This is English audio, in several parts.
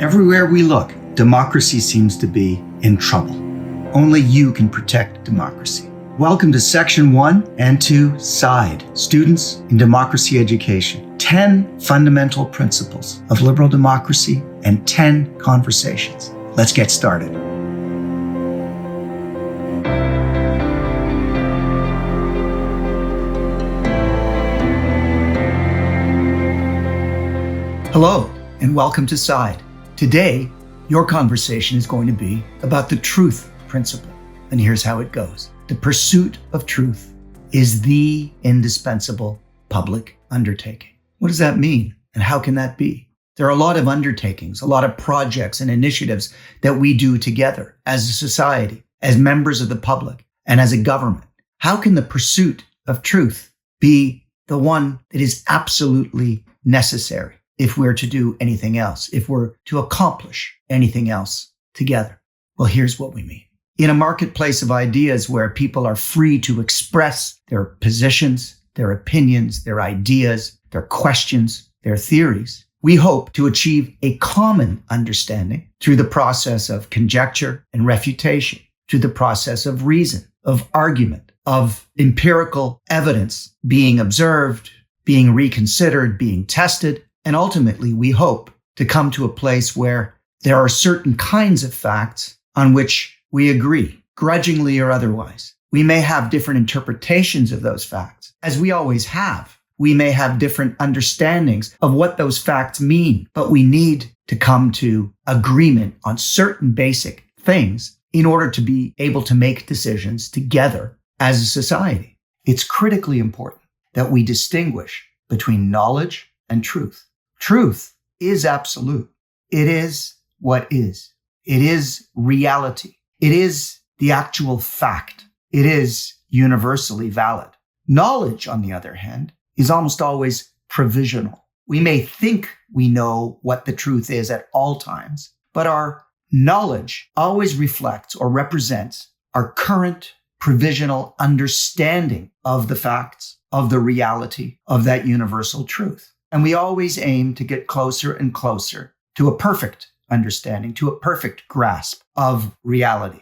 Everywhere we look, democracy seems to be in trouble. Only you can protect democracy. Welcome to Section 1 and 2 S.I.D.E, Students in Democracy Education. 10 fundamental principles of liberal democracy and 10 conversations. Let's get started. Hello, and welcome to S.I.D.E. Today, your conversation is going to be about the truth principle. And here's how it goes. The pursuit of truth is the indispensable public undertaking. What does that mean? And how can that be? There are a lot of undertakings, a lot of projects and initiatives that we do together as a society, as members of the public, and as a government. How can the pursuit of truth be the one that is absolutely necessary if we're to do anything else, if we're to accomplish anything else together? Well, here's what we mean. In a marketplace of ideas where people are free to express their positions, their opinions, their ideas, their questions, their theories, we hope to achieve a common understanding through the process of conjecture and refutation, through the process of reason, of argument, of empirical evidence being observed, being reconsidered, being tested. And ultimately, we hope to come to a place where there are certain kinds of facts on which we agree, grudgingly or otherwise. We may have different interpretations of those facts, as we always have. We may have different understandings of what those facts mean, but we need to come to agreement on certain basic things in order to be able to make decisions together as a society. It's critically important that we distinguish between knowledge and truth. Truth is absolute. It is what is. It is reality. It is the actual fact. It is universally valid. Knowledge, on the other hand, is almost always provisional. We may think we know what the truth is at all times, but our knowledge always reflects or represents our current provisional understanding of the facts, of the reality of that universal truth. And we always aim to get closer and closer to a perfect understanding, to a perfect grasp of reality.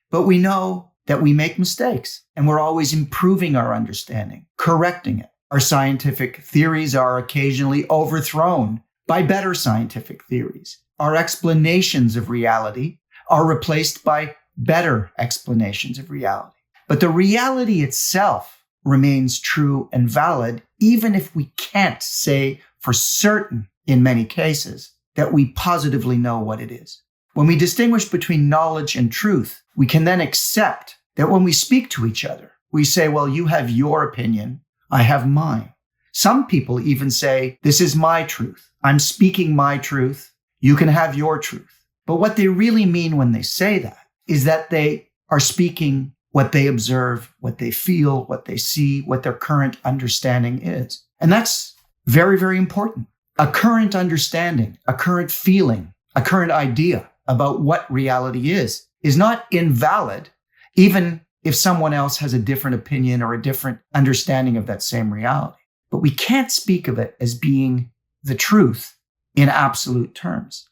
But we know that we make mistakes, and we're always improving our understanding, correcting it. Our scientific theories are occasionally overthrown by better scientific theories. Our explanations of reality are replaced by better explanations of reality. But the reality itself remains true and valid, even if we can't say for certain, in many cases, that we positively know what it is. When we distinguish between knowledge and truth, we can then accept that when we speak to each other, we say, well, you have your opinion, I have mine. Some people even say, this is my truth. I'm speaking my truth. You can have your truth. But what they really mean when they say that is that they are speaking what they observe, what they feel, what they see, what their current understanding is. And that's very, very important. A current understanding, a current feeling, a current idea about what reality is not invalid, even if someone else has a different opinion or a different understanding of that same reality. But we can't speak of it as being the truth in absolute terms.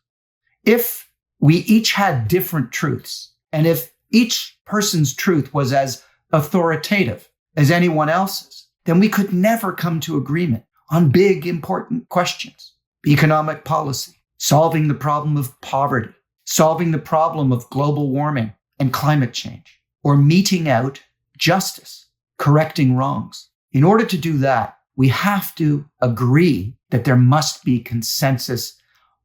If we each had different truths, and if each person's truth was as authoritative as anyone else's, then we could never come to agreement on big, important questions. Economic policy, solving the problem of poverty, solving the problem of global warming and climate change, or meting out justice, correcting wrongs. In order to do that, we have to agree that there must be consensus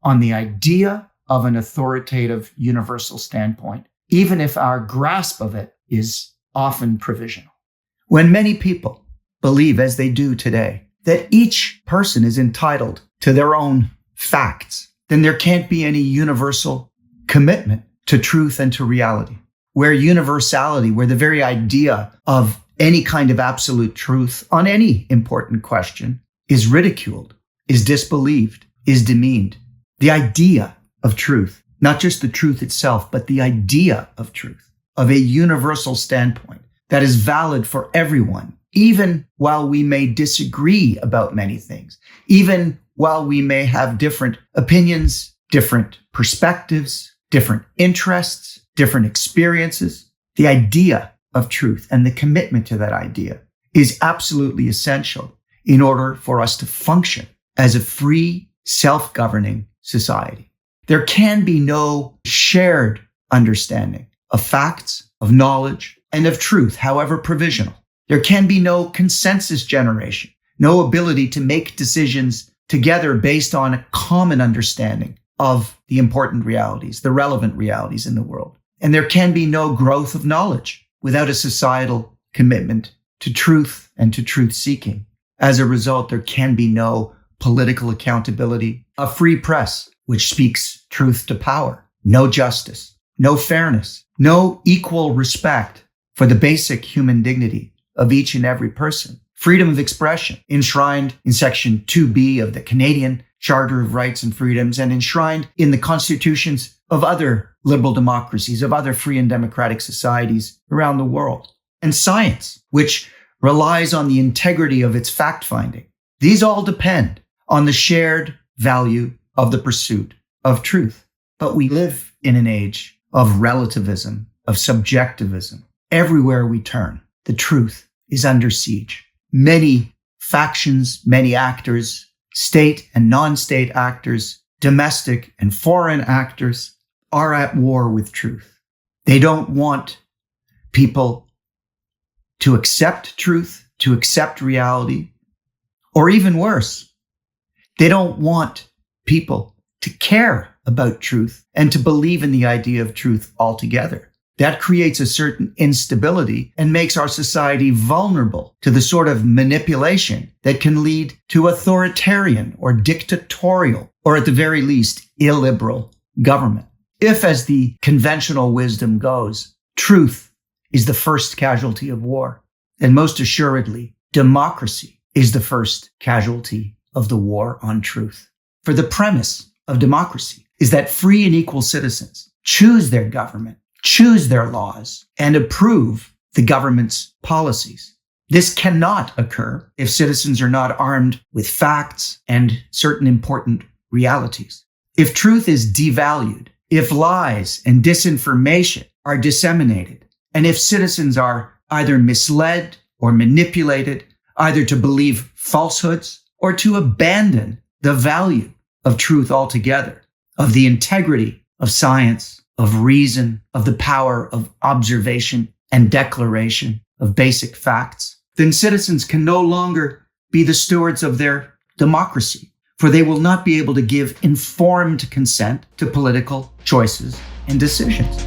on the idea of an authoritative universal standpoint, even if our grasp of it is often provisional. When many people believe, as they do today, that each person is entitled to their own facts, then there can't be any universal commitment to truth and to reality. Where universality, where the very idea of any kind of absolute truth on any important question is ridiculed, is disbelieved, is demeaned. The idea of truth, not just the truth itself, but the idea of truth, of a universal standpoint that is valid for everyone, even while we may disagree about many things, even while we may have different opinions different perspectives, different interests, different experiences. The idea of truth and the commitment to that idea is absolutely essential in order for us to function as a free, self-governing society. There can be no shared understanding of facts, of knowledge, and of truth, however provisional. There can be no consensus generation, no ability to make decisions together based on a common understanding of the important realities, the relevant realities in the world. And there can be no growth of knowledge without a societal commitment to truth and to truth-seeking. As a result, there can be no political accountability, a free press which speaks truth to power, no justice, no fairness, no equal respect for the basic human dignity of each and every person. Freedom of expression, enshrined in Section 2B of the Canadian Charter of Rights and Freedoms and enshrined in the constitutions of other liberal democracies, of other free and democratic societies around the world. And science, which relies on the integrity of its fact-finding. These all depend on the shared value of the pursuit of truth. But we live in an age of relativism, of subjectivism. Everywhere we turn, the truth is under siege. Many factions, many actors, state and non-state actors, domestic and foreign actors are at war with truth. They don't want people to accept truth, to accept reality, or even worse, they don't want people to care about truth and to believe in the idea of truth altogether. That creates a certain instability and makes our society vulnerable to the sort of manipulation that can lead to authoritarian or dictatorial, or at the very least, illiberal government. If, as the conventional wisdom goes, truth is the first casualty of war, then most assuredly, democracy is the first casualty of the war on truth. For the premise of democracy is that free and equal citizens choose their government, choose their laws, and approve the government's policies. This cannot occur if citizens are not armed with facts and certain important realities. If truth is devalued, if lies and disinformation are disseminated, and if citizens are either misled or manipulated, either to believe falsehoods or to abandon the value of truth altogether, of the integrity of science, of reason, of the power of observation and declaration of basic facts, then citizens can no longer be the stewards of their democracy, for they will not be able to give informed consent to political choices and decisions.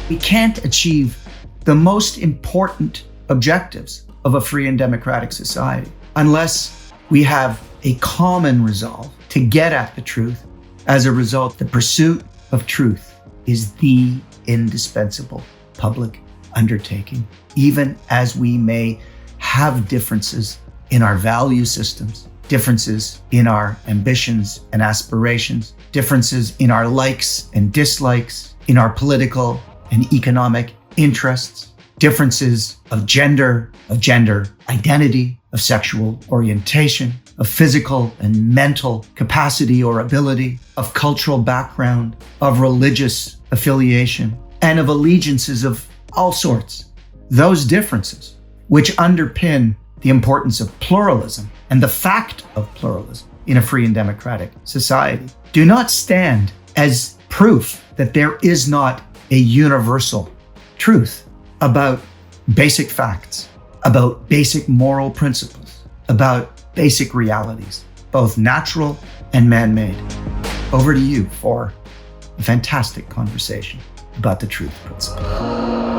We can't achieve the most important objectives of a free and democratic society unless we have a common resolve to get at the truth. As a result, the pursuit of truth is the indispensable public undertaking, even as we may have differences in our value systems, differences in our ambitions and aspirations, differences in our likes and dislikes, in our political and economic interests, differences of gender identity, of sexual orientation, of physical and mental capacity or ability, of cultural background, of religious affiliation, and of allegiances of all sorts. Those differences, which underpin the importance of pluralism and the fact of pluralism in a free and democratic society, do not stand as proof that there is not a universal truth about basic facts, about basic moral principles, about basic realities, both natural and man-made. Over to you for a fantastic conversation about the truth principle.